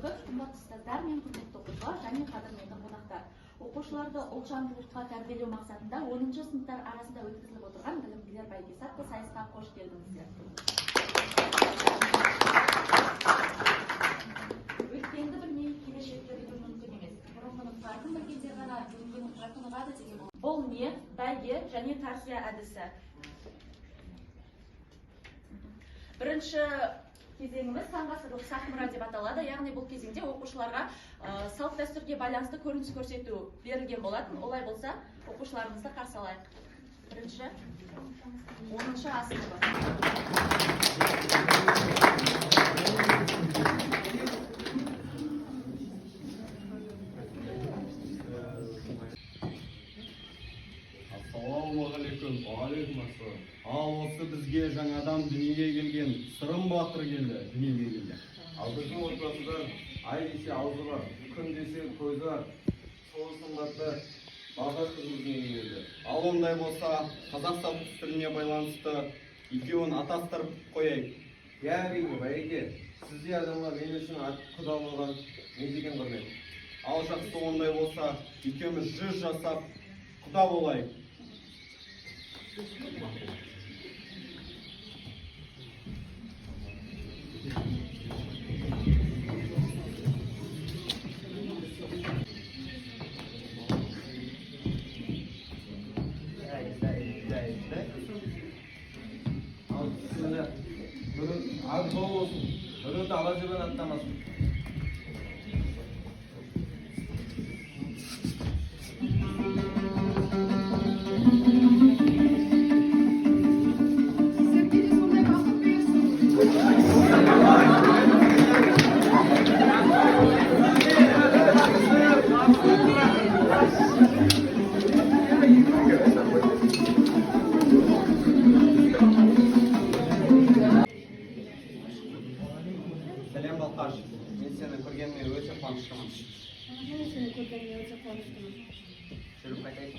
көп, қымбатты ұстаздар мен құрметті оқушылар және қадірлі қонақтар. Оқушыларды ұлтжандылыққа тәрбиелеу мақсатында 10-ші сыныптар арасында өткізіліп отырған білімділер бәйгесі атты сайысқа қош келдіңіздер. Өткенді білмей келешекті білу мүмкін емес. Бұрынғының farkын білгенде ғана бүгінгінің farkын ұғады деген ол. Бұл не? Бәйге және тәрбие әдісі. Бірінші кезеңіміз таңғасырлық сахмыра деп аталады. Яғни бұл кезеңде оқушыларға салт дәстүрге байланысты көрініс көрсету берілген болатын. Олай болса, оқушыларымызды қарсы алайық. Бірінші 10-ші А сыныбы. Ассалаумағалейкум. Ал осы бізге жаңадан дүниеге келген Сырым батыр келді, дүниеге келді. Ал біздің отбасыда ай десе аузы бар, күн десе көзі бар, сол сымбатты Бағдат қызымыз дүниеге келді. Ал ондай болса, қазақ салт дәстүріне байланысты екеуін атастырып қояйық. Я әрине, Байеке, сіздей адамға мен үшін құда болған не деген құрмет. Ал жақсы ондай болса, екеуміз 100 жасап құда болайық. Ал сізді бүгін аз жол болсын, біреуді ала жүрген аттамасын. Сәлем Балқаш, мен сені көргеніме өте қуаныштымын. Мен сені көргеніме өте қуаныштымын. Жүріп қайтайық.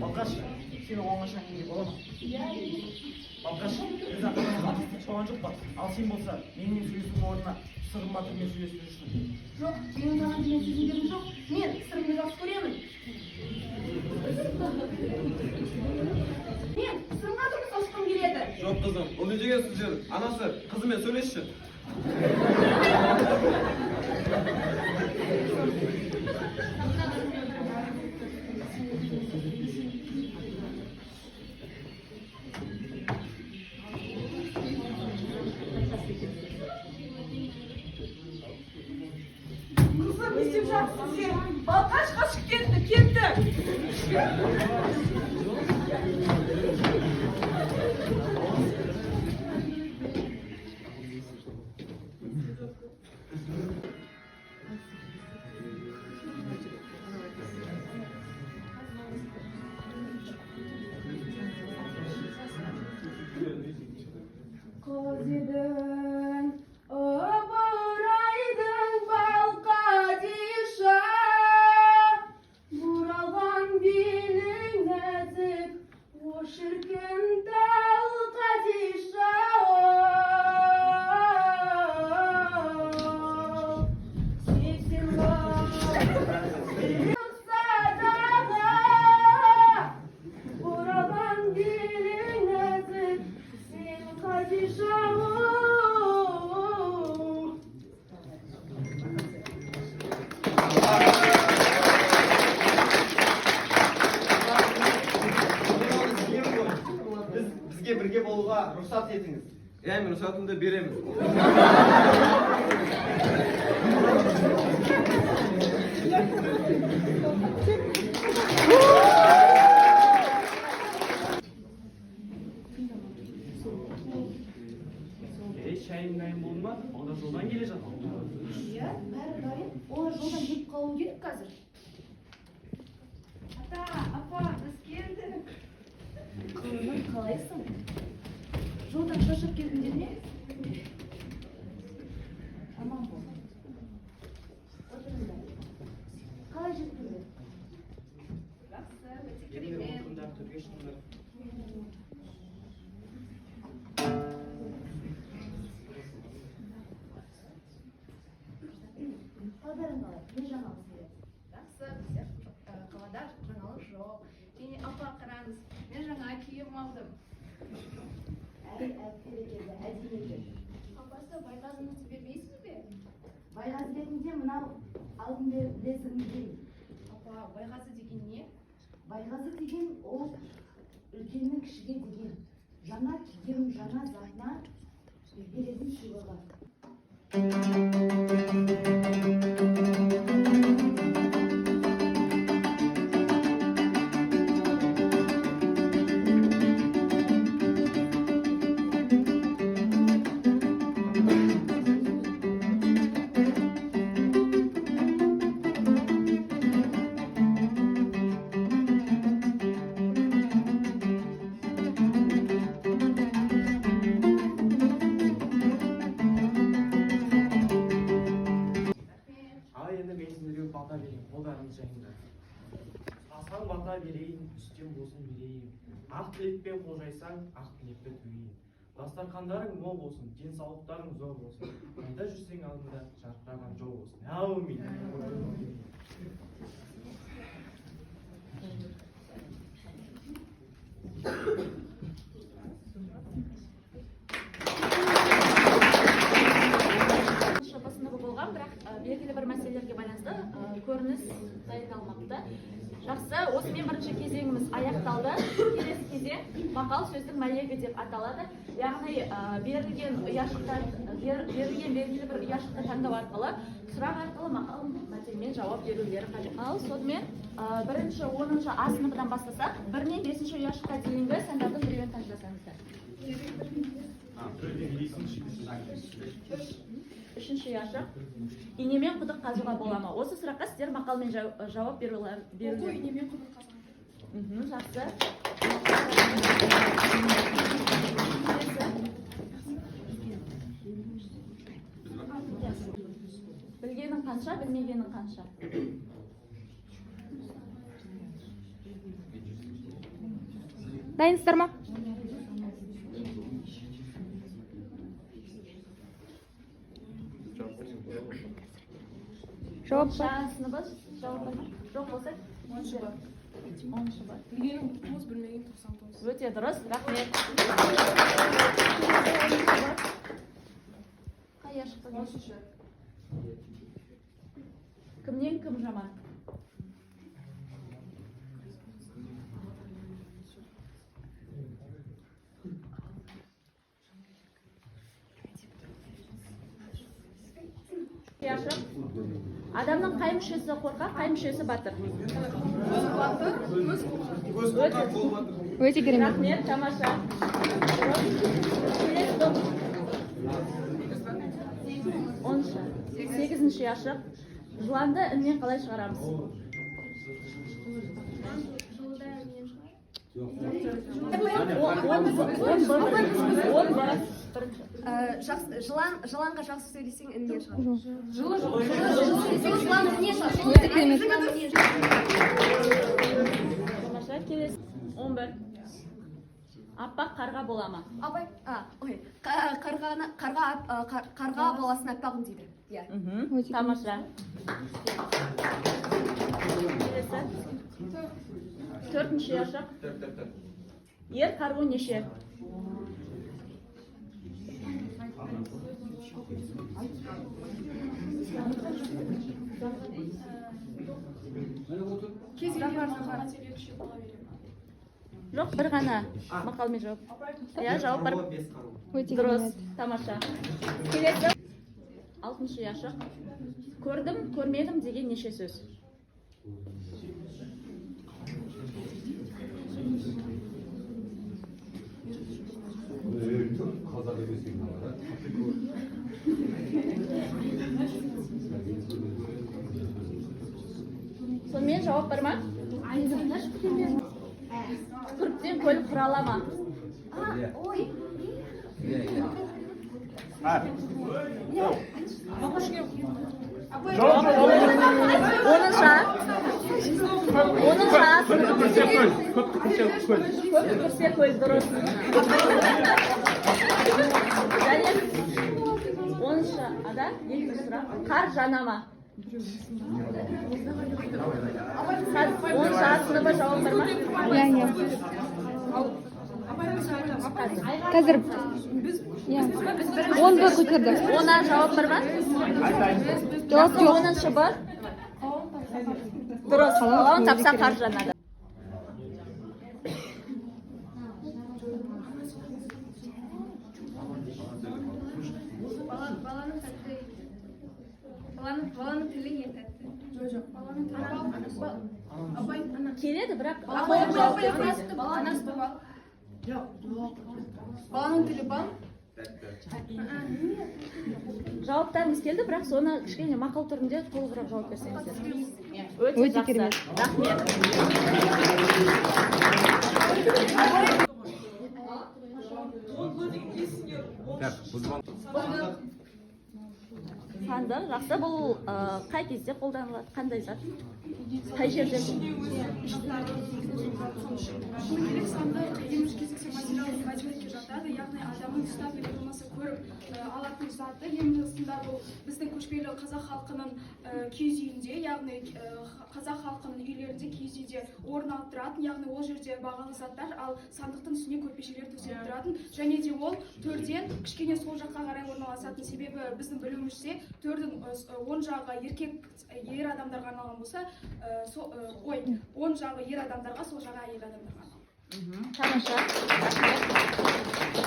Балқаш, сені оңаша неге бола ма? Балқаш, біз ата-анамызға соған жоқ па? Ал сен болса, менімен сөйлесудің орнына Сырым батырмен сөйлесіп жүрсің. Жоқ, менің саған деген сөздерім жоқ. Мен Сырымды жақсы көремін. Мен Сырымға тұрмыс ашқым келеді. Жоқ қызым, бұл не деген сөздер? Анасы, қызымен сөйлесші. Kızım ne yapacaksın sen? Balkaş kaçıp gitti. Koziden Обыраydın Balkadişa Buralan bilin nezik O şirkin dal kadişa Sevsin var Sadağa Buralan bilin nezik Sen kadişa Бізге бірге болуға рұқсат етіңіз. Мен рұқсатымды беремін. Шайын дайын болды ма? Олар жолдан келе жатыр. Иә, бәрі дайын. Олар жолдан кетіп қалу керек қазір. Ата, апа, біз келдік. Қызым, қалайсың? Жолдан шаршап келдіңдер ме? Аман бол. Отырыңдар. Қалай жеттіңдер? Жақсы, өте керек. шықты. Қалдарың қалай? Не жаңалық сіздер? Жақсы, бізде қалада жаңалық жоқ. Және апа қараңыз, мен жаңа киім алдым. Әдемі екен. Апасы байғазыңызды бермейсіз бе? Байғазы ретінде мынау алдында білесің деймін. Апа, байғазы деген не? Байғазы деген ол үлкеннің кішіге деген жаңа киім, жаңа затына беретін сыйлығы. Ал енді мен сіздерге бата берейін, қолдарыңыз жайында. Асаң бата берейін, үстем болсын берейін. Ақ тілекпен қол жайсаң, ақ тілекті төгейін. Дастархандарың мол болсын, денсаулықтарың зор болсын. Қайда жүрсең алдыңда жарқыраған жол болсын. Әумин. Шоба сыныбы болған, бірақ белгілі бір мәселелерге байланысты көрініс дайындалмапты. Жақсы, осымен бірінші кезеңіміз аяқталды. Келесі кезең мақал сөздің мәлегі деп аталады. Яғни берілген белгілі бір ұяшықты таңдау арқылы, сұрақ арқылы мақал мәтелмен жауап берулері қажет. Ал сонымен бірінші 10-шы А сыныбынан бастасақ, 1-нен 5-ші ұяшыққа дейінгі сандарды біреуін таңдасаңыздар. Үшінші ұяшық. Инемен құдық қазуға бола ма? Осы сұраққа сіздер мақалмен жауап берулер. Оқу инемен құдық қазу. Жақсы. Білгенің қанша, білмегенің қанша? Дайынсыздар ма? Жауап бар. Сыныбы жауап бар ма? Жоқ болса? 10-шы бар. 10-шы бар. Білгенің 9, білмеген 99. Өте дұрыс, рахмет. Қай ұяшыққа? 10-шы. Кімнен кім жаман? Ұяшық. Адамның қай мүшесі қорқақ, қай мүшесі батыр? Өте керемет. Рахмет, тамаша. Келесі топ. 10-шы. 8-ші ұяшық. Жыланды іннен қалай шығарамыз? Жыланға жақсы сөйлесең іннен шығар. Тамаша, келесі 11. Аппақ қарға бола ма? Абай, қарға баласын аппағым дейді. Тамаша. Келесі 4-ші ұяшық. Ер қару неше? Жоқ, бір ғана мақалмен жауап. Иә, жауап бар. Өте Дұрыс, керемет. тамаша. Келесі 6-шы ұяшық. Көрдім, көрмедім деген неше сөз? Сонымен жауап бар ма? Күрттен көлік құрала ма? Көпірсе көл дұрыс. Және 10-шы ада екінші сұрақ. Қар жана ма? 10-шы А сыныбы жауап бар ма? Қазір 10 б көтерді. 10-а жауап бар ма? Жауап жоқ. 10-шы Б? Дұрыс. Қалауын тапса қар жанады. Баланың тілі ең тәтті. Жоқ. Келеді, бірақ Анасы бал. Баланың тілі бал. жауаптарыңыз келді, бірақ соны кішкене мақал түрінде толығырақ жауап берсеңіздер. Өте Өте жақсы. керемет. Рахмет. Санды жақсы. Бұл қай кезде қолданылады? Қандай зат? Қай жерде? Көйлек санды деміш кезексе материалдық мәдениетке жатады, яғни адамның ұстап или болмаса көріп алатын заты. Ең басында бұл біздің көшпелі қазақ халқының киіз үйінде, яғни қазақ халқының үйлерінде киіз үйде орын алып тұратын, яғни ол жерде бағалы заттар, ал сандықтың үстіне көрпешелер төселіп тұратын, және де ол төрден кішкене сол жаққа қарай орналасатын. Себебі біздің білуімізше төрдің оң жағы ер адамдарға арналған болса, оң жағы ер адамдарға, сол жағы әйел адамдарға. Тамаша.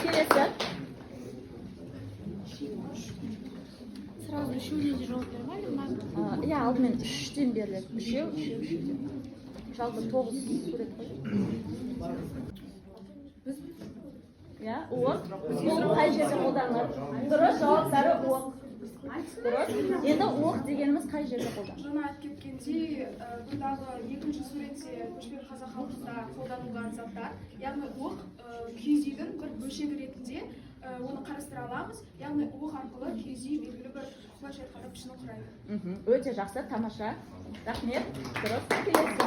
Келесі. Сразу үшеуден де жауап бермайды ма? Иә, алдымен 3-тен беріледі. Үшеу. Жалпы 9 сурет қой. Иә, уық. Бұл қай жерде қолданылады? Дұрыс, жауаптары уық. Дұрыс. Енді уық дегеніміз қай жерде қолданылады? Жаңа айтып кеткендей, бұндағы екінші суретте көшпелі қазақ халқында қолданылған заттар, яғни уық киіз үйдің бір бөлшегі ретінде оны қарастыра аламыз. Яғни уық арқылы киіз үй белгілі бір былайша айтқанда пішін құрайды. Өте жақсы, тамаша. Рахмет. Дұрыс. Келесі.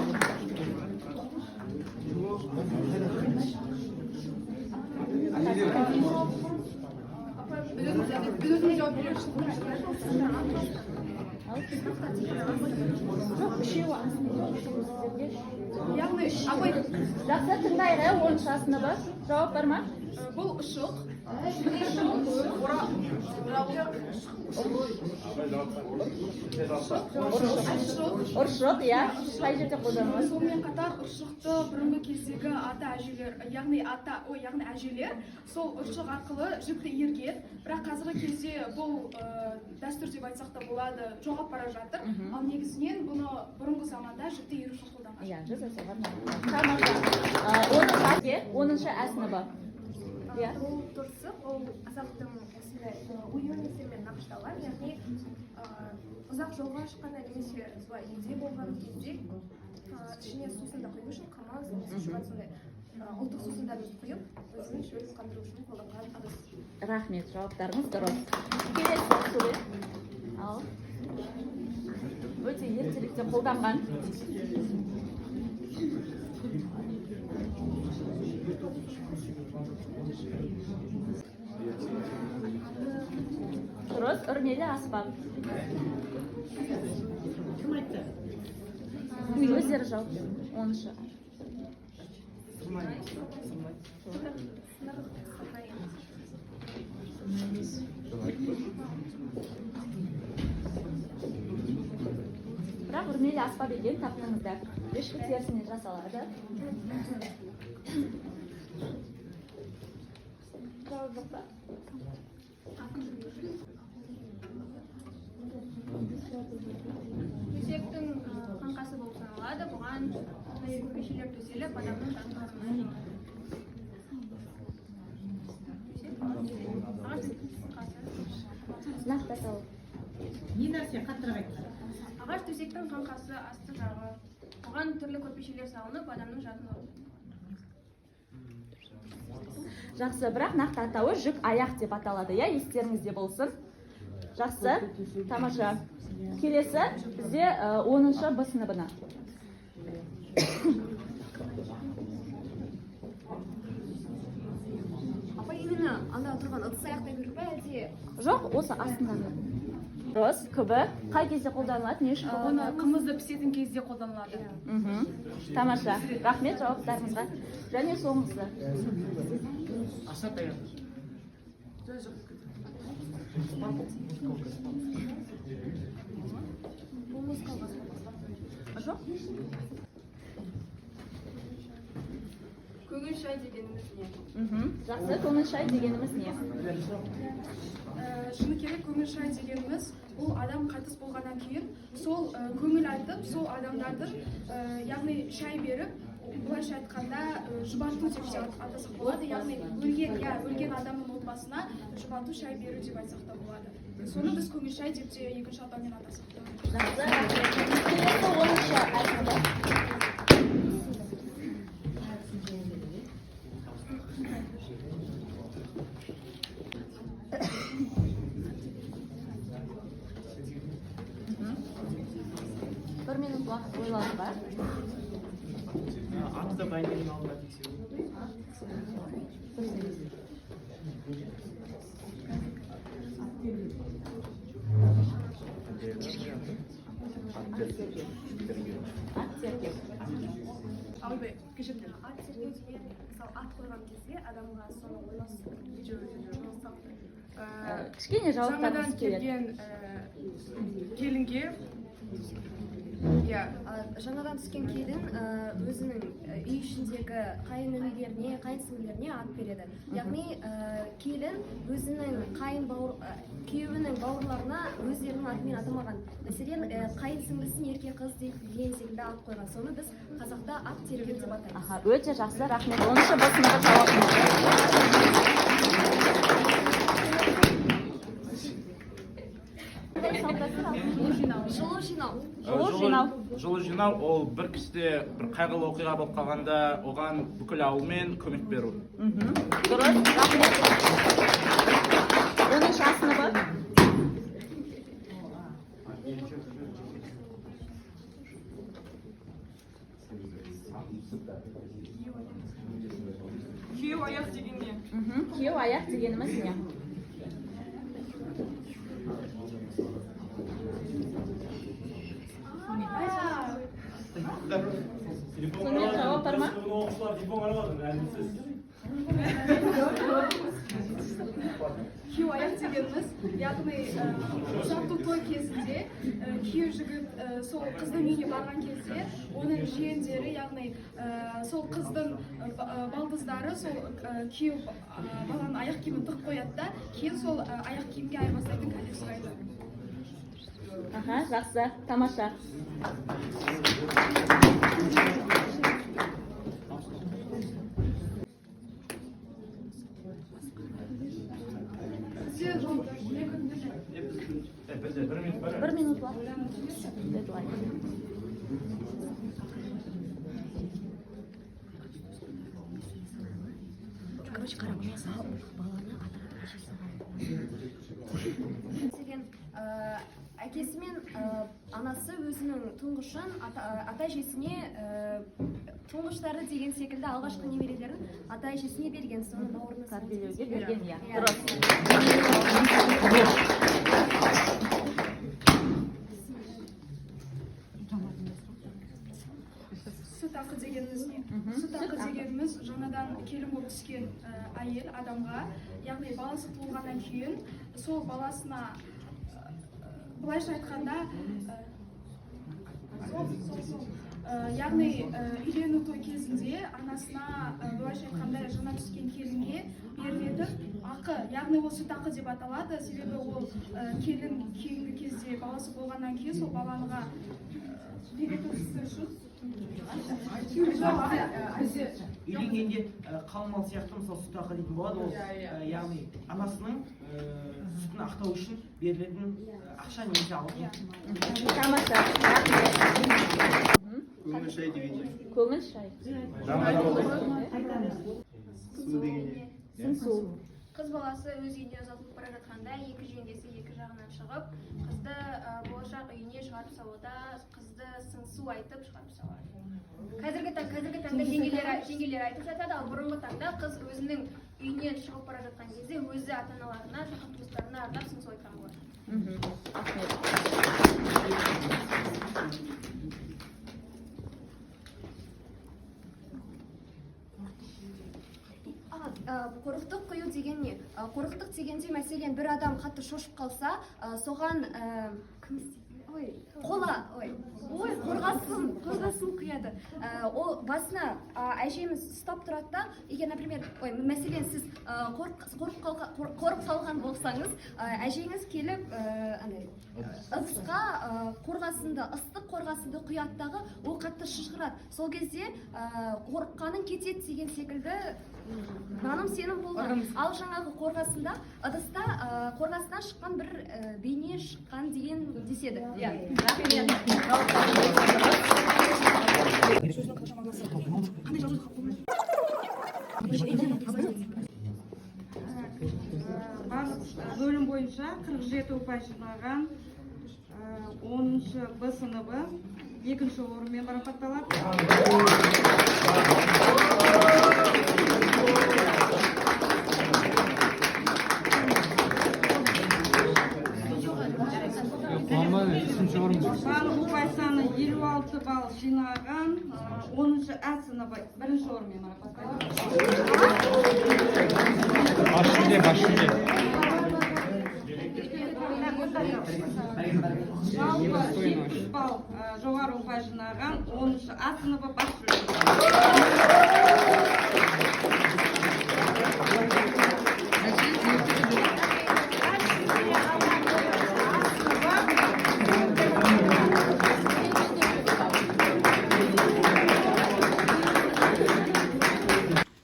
Жоқ, үшеуі Яғни жақсы, тыңдайық, 10-шы А сыныбы. Жауап бар ма? бұл ұшық, Ұршық, иә. Қай жерде қолданылады? сонымен қатар ұршықты бұрынғы кездегі ата әжелер, яғни әжелер сол ұршық арқылы жүкті ерген, бірақ қазіргі кезде бұл дәстүр деп айтсақ та болады, жоғалып бара жатыр. Ал негізінен бұны бұрынғы заманда жүкті еру үшін қолданған. Иә, жасасаға. Тамаша. 10-шы А сыныбы. Иә. Ол тұрсық, ол қазақтың осындай ою-өрнектермен нақышталған, яғни ұзақ жолға шыққанда немесе солай үйде болған кезде ішіне сусынды құю үшін қамаз, немесе шұбат сондай ұлттық сусындарды құйып, өзінің шөлін қандыру үшін қолданған ыдыс. Рахмет, жауаптарыңыз дұрыс. Келесі сурет. Ал. Өте ертеректе қолданған. Дұрыс, үрмелі аспап. Өздері жауап. 10-шы. Бірақ үрмелі аспап екен таптыңыздар. Ешкі терісінен жасалады. Жауап жоқ па? Төсектің қаңқасы болып саналады, бұған көрпешелер төселіп, адамның жанын Нақты атау. ағаш төсектің қаңқасы, асты жағы. Бұған түрлі көрпешелер салынып, адамның жатын алады. Жақсы, бірақ нақты атауы жүк аяқ деп аталады, иә, естеріңізде болсын. Жақсы, тамаша. Келесі бізде 10-шы Б сыныбына. Апа именно анда тұрған ыдыс аяқтай беру ба әлде? Жоқ, осы астындағы. Дұрыс, күбі қай кезде қолданылады, не үшін Оны қолданылады? қымызды пісетін кезде қолданылады. Тамаша, рахмет жауаптарыңызға. Және соңғысы. Жоқ? Көңіл шай дегеніміз не? Жақсы, көңіл шай дегеніміз не? Шыны керек көңіл шай дегеніміз бұл адам қайтыс болғаннан кейін сол көңіл айтып, сол адамдардың яғни шай беріп, былайша айтқанда жұбату деп атасақ болады, яғни өлген адамның отбасына жұбату шай беру деп айтсақ та болады. Соны біз көңіл шай деп те екінші атаумен атасақ та болады. Жақсы, келесі 10-шы айтылды. Бір минут уақыт ойлануға. Атты дайындеген алдында тексеру. Ат тергеу. Албай, кешіріңдер. Ат тергеу деген мысалы ат қойған кезде адамға соны ойласып Кішкене жауаптарыңыз Жаңадан келеді. келген келінге жаңадан түскен келін өзінің үй ішіндегі қайын інілеріне, қайын сіңлілеріне ат береді. Яғни келін өзінің күйеуінің бауырларына өздерінің атымен атамаған. Мәселен, қайын сіңлісін ерке қыз деген секілді ат қойған. Соны біз қазақта ат тергеу деп атаймыз. Өте жақсы, рахмет. 10-шы Б сыныбы жауабыңыз. Жылу жинау ол бір кісіде бір қайғылы оқиға болып қалғанда оған бүкіл ауылмен көмек беру. Дұрыс, рахмет. 10-шы А сыныбы. күйеу аяқ деген не? Күйеу аяқ дегеніміз не? Сонымен жауап бар ма? Күйеу аяқ дегеніміз, яғни ұзату той кезінде күйеу жігіт сол қыздың үйіне барған кезде оның жиендері, яғни сол қыздың балдыздары сол күйеу баланың аяқ киімін тығып қояды да, кейін сол аяқ киімге айырбастайтын кәдек сұрайды. Жақсы, тамаша. Бір минут уақыт. Дедлайн. Короче, қарамаса баланы әкесі мен анасы өзінің тұңғышын ата-әжесіне тұңғыштары деген секілді алғашқы немерелерін ата-әжесіне берген, соны бауырына Тәрбиелеуге берген, иә. Дұрыс. Сүт ақы дегеніміз не? Сүт ақы дегеніміз жаңадан келін болып түскен әйел адамға, яғни баласы туылғаннан кейін сол баласына былайша айтқанда яғни үйлену той кезінде анасына былайша айтқанда жаңа түскен келінге берілетін ақы, яғни ол сүт ақы деп аталады, себебі ол келін кейінгі кезде баласы болғаннан кейін сол балаға үйленгенде қалмал сияқты мысалы сүт ақы дейтін болады, ол яғни анасының сүтін ақтау үшін берілетін ақша немесе алтын. Тамаша. Көңіл шай деген не? Көңіл шай. Су деген не? Сыңсу. қыз баласы өз үйіне ұзатылып бара жатқанда екі жеңгесі екі жағынан шығып қызды болашақ үйіне шығарып салуда қызды сыңсу айтып шығарып салады. Қазіргі таңда жеңгелер айтып жатады, ал бұрынғы таңда қыз өзінің үйінен шығып бара жатқан кезде өзі ата-аналарына, жақын туыстарына арнап сыңсу айтқан болады. Қорықтық құю деген не? Қорықтық дегенде мәселен бір адам қатты шошып қалса, соған қорғасын құяды. Ол басына әжеміз ұстап тұрады да, егер, например, мәселен сіз қорып қалған болсаңыз, әжеңіз келіп ыстық қорғасынды құяттағы ол қатты шыжғырады. Сол кезде қорыққаның кетеді деген секілді наным сенім болған. Ал жаңағы қорғасында, ыдыста қорғасынан шыққан бір бейне шыққан деген деседі. Бөлім бойынша 47 ұпай жинаған 10-шы Б сыныбы 2-ші орынмен марапатталады. Барлық ұпай саны 56 балл жинаған 10-шы А сыныбы 1-ші орынмен марапатталады. Жалпы 7 балл жоғары ұпай жинаған 10-шы А сыныбы бас жүлде.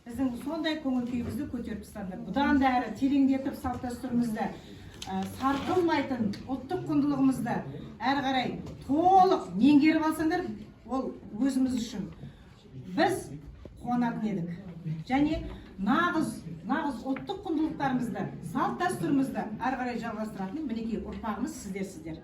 Біздің сондай көңіл күйімізді көтеріп тастады. Бұдан да әрі тереңдетіп салт дәстүрімізді, сарқылмайтын ұлттық құндылығымызды әрі қарай толық меңгеріп алсаңдар, ол өзіміз үшін біз қуанатын едік. Және нағыз ұлттық құндылықтарымызды, салт дәстүрімізді әрі қарай жалғастыратын мінекей ұрпағымыз сіздер.